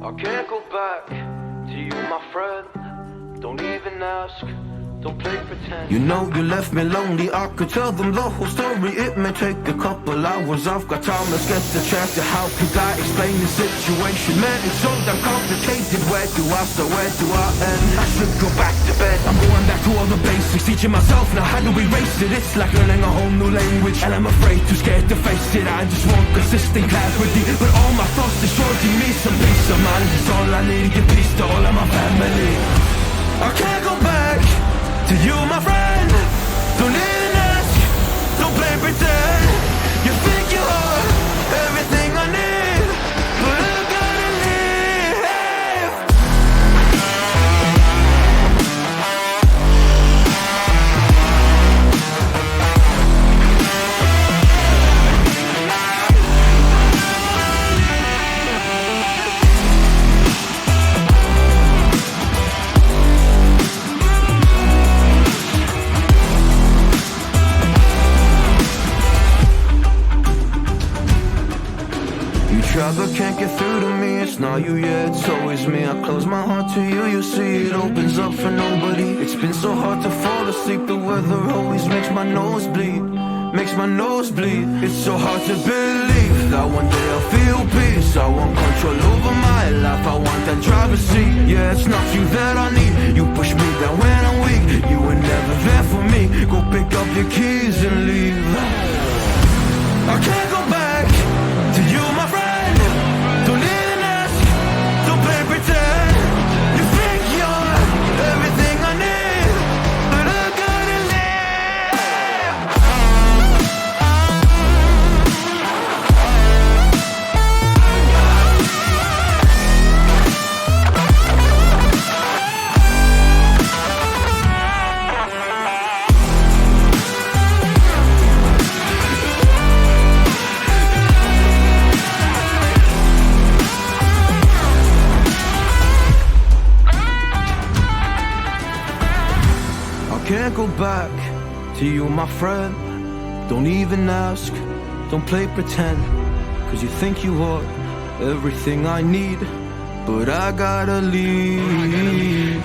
I can't go back to you, my friend. Don't even ask, don't play pretend. You know you left me lonely, I could tell them the whole story. It may take a couple hours, I've got time, let's get the chance to. How could I explain the situation? Man, it's so damn complicated. Where do I start, where do I end? I should go back to bed. I'm going back to all the basics, teaching myself now how to erase it. It's like learning a whole new language, and I'm afraid, too scared to face it. I just want consistent clarity, but all my thoughts destroying me. Some peace of mind is all I need to give peace to all of my family. I can't go back to you, my friend. Don't even ask, don't play pretend. You think you are everything I need, but I gotta leave. Try but can't get through to me. It's not you, yeah, it's always me. I close my heart to you, you see it opens up for nobody. It's been so hard to fall asleep. The weather always makes my nose bleed, makes my nose bleed. It's so hard to believe that one day I'll feel peace. I want control over my life, I want that driver's seat. Yeah, it's not you that I need. You push me down when I'm weak. You were never there for me. Go pick up your keys and leave. I can't go back to you, my friend. Don't even ask, don't play pretend. You think you're everything I need, but I gotta Can't go back to you, my friend. Don't even ask, don't play pretend. Cause you think you are everything I need, but I gotta leave.